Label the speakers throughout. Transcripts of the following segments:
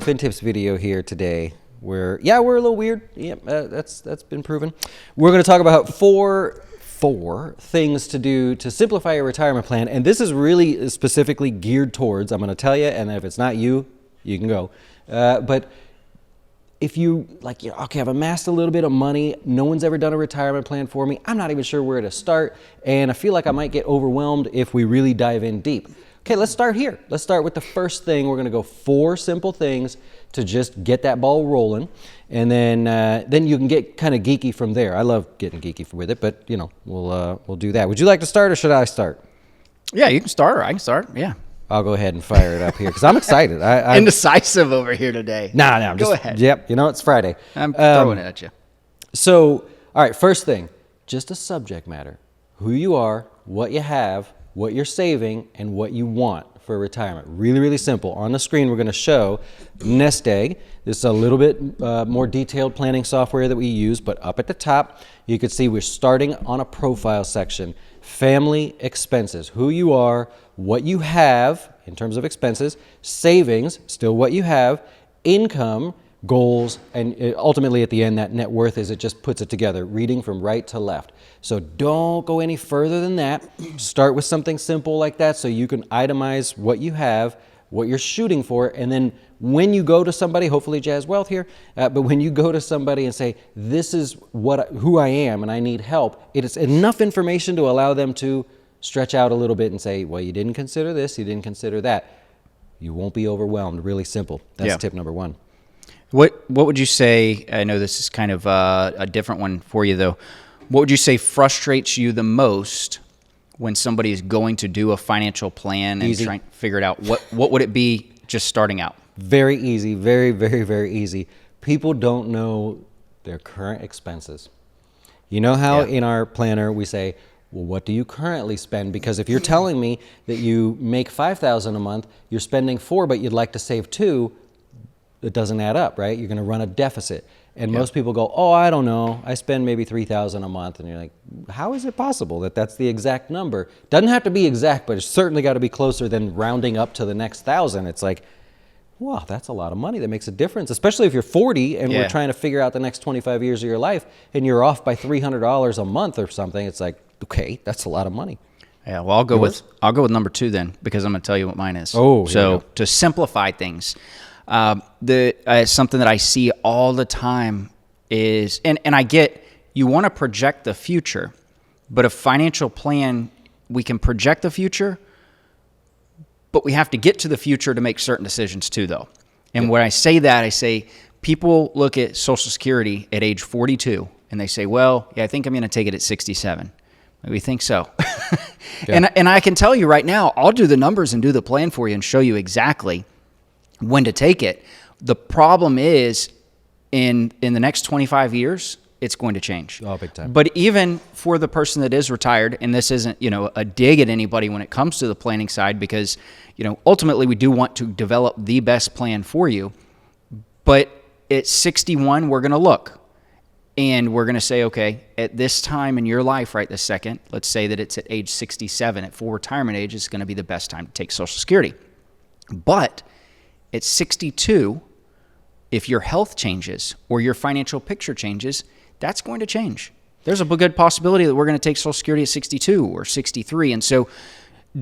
Speaker 1: fin tips video here today. We're a little weird. Yep, that's been proven. We're going to talk about four things to do to simplify your retirement plan, and this is really specifically geared towards. I'm going to tell you, and if it's not you, you can go. But if you okay, I've amassed a little bit of money. No one's ever done a retirement plan for me. I'm not even sure where to start, and I feel like I might get overwhelmed if we really dive in deep. Okay, let's start here. Let's start with the first thing. We're going to go 4 simple things to just get that ball rolling, and then you can get kind of geeky from there. I love getting geeky with it, but we'll do that. Would you like to start, or should I start?
Speaker 2: Yeah, you can start, or I can start. Yeah,
Speaker 1: I'll go ahead and fire it up here because I'm excited. I'm
Speaker 2: indecisive over here today.
Speaker 1: Nah,
Speaker 2: go ahead.
Speaker 1: Yep, it's Friday.
Speaker 2: I'm throwing it at you.
Speaker 1: So, all right, first thing, just a subject matter: who you are, what you have, what you're saving, and what you want for retirement. Really, really simple. On the screen, we're going to show Nest Egg. This is a little bit more detailed planning software that we use, but up at the top, you can see we're starting on a profile section. Family expenses, who you are, what you have in terms of expenses, savings, still what you have, income, goals, and ultimately at the end, that net worth is it just puts it together, reading from right to left. So don't go any further than that. Start with something simple like that so you can itemize what you have, what you're shooting for, and then when you go to somebody, hopefully Jazz Wealth here, but when you go to somebody and say, this is who I am and I need help, it is enough information to allow them to stretch out a little bit and say, well, you didn't consider this, you didn't consider that. You won't be overwhelmed. Really simple. That's tip number 1.
Speaker 2: What would you say, I know this is kind of a different one for you though, what would you say frustrates you the most when somebody is going to do a financial plan and trying to figure it out? What would it be just starting out?
Speaker 1: Very easy, very, very, very easy. People don't know their current expenses. You know how in our planner we say, well, what do you currently spend? Because if you're telling me that you make $5,000 a month, you're spending $4,000, but you'd like to save $2,000, it doesn't add up, right? You're going to run a deficit. And most people go, oh, I don't know, I spend maybe $3,000 a month. And you're like, how is it possible that that's the exact number? Doesn't have to be exact, but it's certainly got to be closer than rounding up to the next 1,000. It's like, wow, that's a lot of money. That makes a difference, especially if you're 40 and we're trying to figure out the next 25 years of your life and you're off by $300 a month or something. It's like, okay, that's a lot of money.
Speaker 2: Yeah, well, I'll go with number 2 then, because I'm going to tell you what mine is.
Speaker 1: Oh,
Speaker 2: so to simplify things, something that I see all the time is, and I get, you want to project the future, but a financial plan, we can project the future, but we have to get to the future to make certain decisions too, though. And when I say that, I say people look at Social Security at age 42 and they say, well, yeah, I think I'm going to take it at 67. We think so. And I can tell you right now, I'll do the numbers and do the plan for you and show you exactly when to take it. The problem is in the next 25 years, it's going to change.
Speaker 1: Oh, big time.
Speaker 2: But even for the person that is retired, and this isn't, a dig at anybody when it comes to the planning side, because, ultimately we do want to develop the best plan for you. But at 61, we're going to look and we're going to say, okay, at this time in your life right this second, let's say that it's at age 67, at full retirement age, it's going to be the best time to take Social Security. But at 62, if your health changes or your financial picture changes, that's going to change. There's a good possibility that we're going to take Social Security at 62 or 63. And so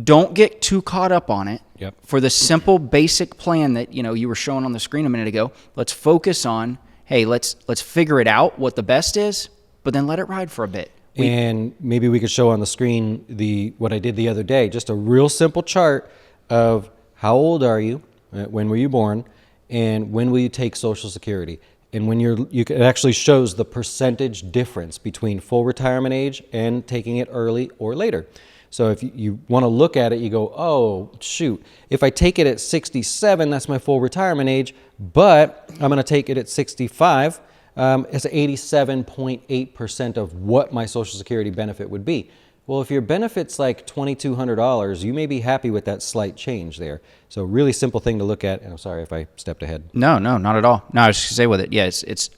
Speaker 2: don't get too caught up on it. For the simple basic plan that you were showing on the screen a minute ago. Let's focus on, hey, let's figure it out what the best is, but then let it ride for a bit.
Speaker 1: And maybe we could show on the screen what I did the other day, just a real simple chart of how old are you, when were you born, and when will you take Social Security. And when it actually shows the percentage difference between full retirement age and taking it early or later. So if you want to look at it, you go, oh, shoot, if I take it at 67, that's my full retirement age, but I'm going to take it at 65, it's 87.8% of what my Social Security benefit would be. Well, if your benefit's like $2,200, you may be happy with that slight change there. So really simple thing to look at. And I'm sorry if I stepped ahead.
Speaker 2: No, not at all. No, I was just going to say with it, yeah, it's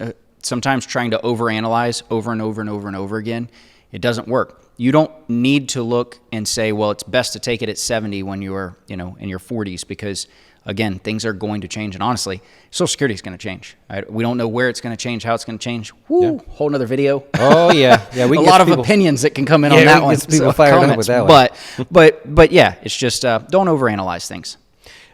Speaker 2: sometimes trying to overanalyze over and over and over and over again, it doesn't work. You don't need to look and say, well, it's best to take it at 70 when you're, in your 40s, because again, things are going to change. And honestly, Social Security is going to change. We don't know where it's going to change, how it's going to change. Woo, whole nother video.
Speaker 1: Oh yeah, yeah.
Speaker 2: We a lot of opinions that can come in on that one.
Speaker 1: People fired up with that one.
Speaker 2: But yeah, it's just don't overanalyze things.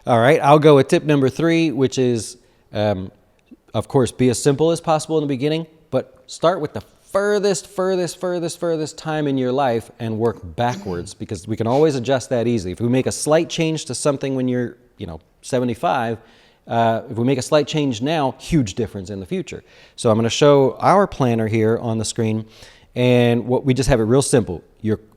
Speaker 1: All right, I'll go with tip number 3, which is, of course, be as simple as possible in the beginning, but start with the furthest time in your life and work backwards, because we can always adjust that easily. If we make a slight change to something when you're, 75, if we make a slight change now, huge difference in the future. So I'm going to show our planner here on the screen, and what we just have it real simple.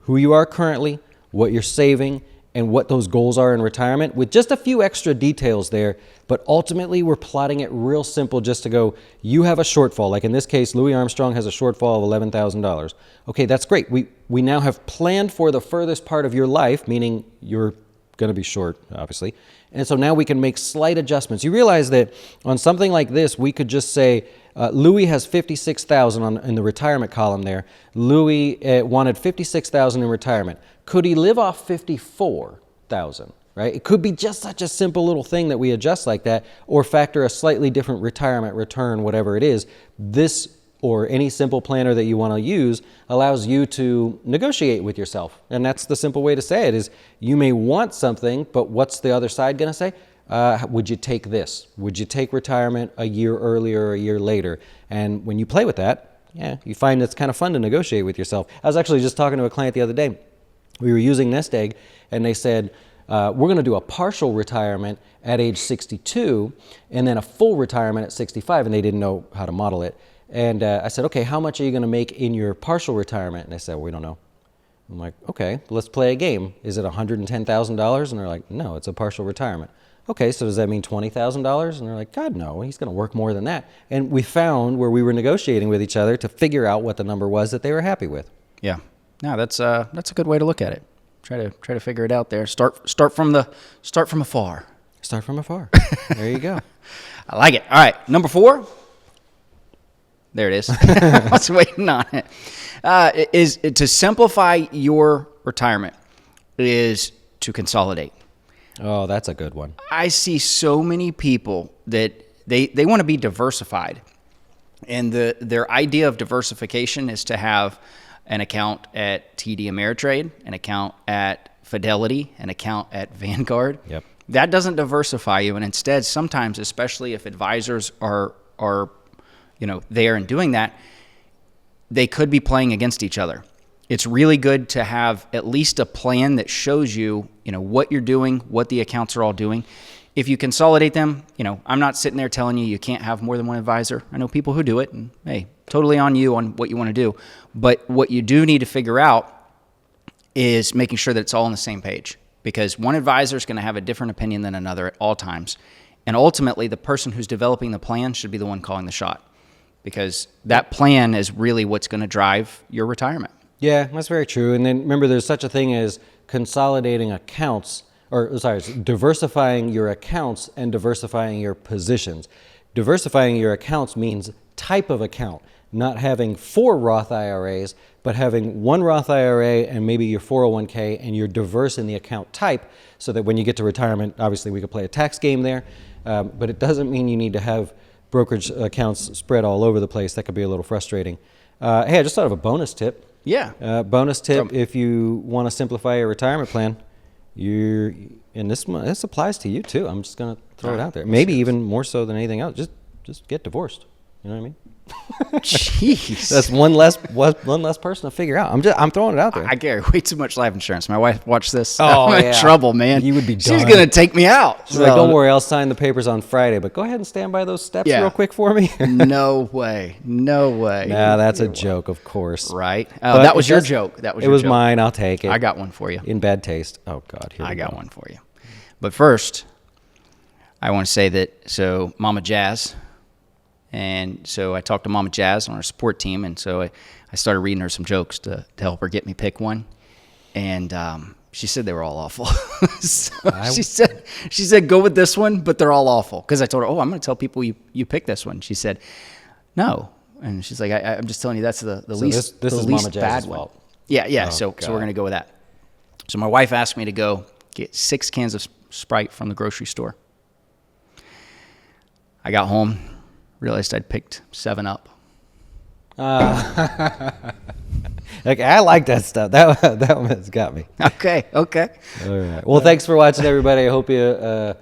Speaker 1: Who you are currently, what you're saving, and what those goals are in retirement, with just a few extra details there. But ultimately, we're plotting it real simple just to go, you have a shortfall. Like in this case, Louis Armstrong has a shortfall of $11,000. Okay, that's great. We now have planned for the furthest part of your life, meaning you're going to be short, obviously. And so now we can make slight adjustments. You realize that on something like this, we could just say, Louis has $56,000 in the retirement column there. Louis wanted $56,000 in retirement. Could he live off $54,000? Right? It could be just such a simple little thing that we adjust like that, or factor a slightly different retirement return, whatever it is. This, or any simple planner that you want to use, allows you to negotiate with yourself. And that's the simple way to say it, is you may want something, but what's the other side going to say? Would you take this? Would you take retirement a year earlier or a year later? And when you play with that, yeah, you find it's kind of fun to negotiate with yourself. I was actually just talking to a client the other day. We were using Nest Egg, and they said, we're going to do a partial retirement at age 62 and then a full retirement at 65, and they didn't know how to model it. And I said, okay, how much are you going to make in your partial retirement? And they said, we don't know. I'm like, okay, let's play a game. Is it $110,000? And they're like, no, it's a partial retirement. Okay, so does that mean $20,000? And they're like, God, no, he's going to work more than that. And we found where we were negotiating with each other to figure out what the number was that they were happy with.
Speaker 2: Yeah, no, that's a good way to look at it. Try to figure it out there. Start from afar.
Speaker 1: Start from afar. There you go.
Speaker 2: I like it. All right, number 4. There it is. I was waiting on it. Is to simplify your retirement is to consolidate.
Speaker 1: Oh, that's a good one.
Speaker 2: I see so many people that they want to be diversified, and their idea of diversification is to have an account at TD Ameritrade, an account at Fidelity, an account at Vanguard.
Speaker 1: Yep.
Speaker 2: That doesn't diversify you, and instead, sometimes, especially if advisors are there and doing that, they could be playing against each other. It's really good to have at least a plan that shows you, what you're doing, what the accounts are all doing. If you consolidate them, I'm not sitting there telling you can't have more than one advisor. I know people who do it, and hey, totally on you on what you want to do. But what you do need to figure out is making sure that it's all on the same page, because one advisor is going to have a different opinion than another at all times. And ultimately, the person who's developing the plan should be the one calling the shot, because that plan is really what's going to drive your retirement.
Speaker 1: Yeah, that's very true. And then remember, there's such a thing as consolidating accounts, diversifying your accounts and diversifying your positions. Diversifying your accounts means type of account, not having 4 Roth IRAs, but having 1 Roth IRA and maybe your 401k, and you're diverse in the account type, so that when you get to retirement, obviously we could play a tax game there, but it doesn't mean you need to have brokerage accounts spread all over the place. That could be a little frustrating. Hey, I just thought of a bonus tip.
Speaker 2: Yeah.
Speaker 1: Bonus tip, if you want to simplify your retirement plan, and this applies to you too. I'm just going to throw it out there. Maybe even more so than anything else. Just get divorced. You know what I mean?
Speaker 2: Jeez.
Speaker 1: That's one less person to figure out. I'm throwing it out there.
Speaker 2: I carry way too much life insurance. My wife watched this.
Speaker 1: Oh,
Speaker 2: I'm in trouble, man.
Speaker 1: You would be done.
Speaker 2: She's going to take me out.
Speaker 1: She's like, don't worry, I'll sign the papers on Friday, but go ahead and stand by those steps real quick for me.
Speaker 2: No way.
Speaker 1: Nah, that's a joke, of course.
Speaker 2: Right. That was your joke.
Speaker 1: It was mine. I'll take it.
Speaker 2: I got one for you.
Speaker 1: In bad taste. Oh, God. Here we go.
Speaker 2: I got one for you. But first, I want to say that, so Mama Jazz, and so I talked to Mama Jazz on our support team, and so I started reading her some jokes to help her get me pick one, and she said they were all awful. She said go with this one, but they're all awful. Because I told her, I'm going to tell people you pick this one. She said, no, and she's like, I'm just telling you that's the least
Speaker 1: this
Speaker 2: the
Speaker 1: is
Speaker 2: least
Speaker 1: Mama Jazz's
Speaker 2: bad one.
Speaker 1: fault.
Speaker 2: Yeah.
Speaker 1: Oh,
Speaker 2: so
Speaker 1: God.
Speaker 2: we're going to go with that. So my wife asked me to go get 6 cans of Sprite from the grocery store. I got home, realized I'd picked 7-Up.
Speaker 1: Like, I like that stuff. That one has got me.
Speaker 2: Okay.
Speaker 1: All right. Well, thanks for watching, everybody. I hope you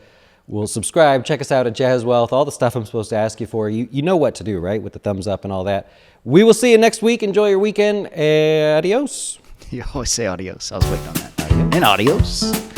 Speaker 1: will subscribe. Check us out at Jazz Wealth. All the stuff I'm supposed to ask you for. You know what to do, right? With the thumbs up and all that. We will see you next week. Enjoy your weekend. Adios.
Speaker 2: You always say adios. I was waiting on that. And adios.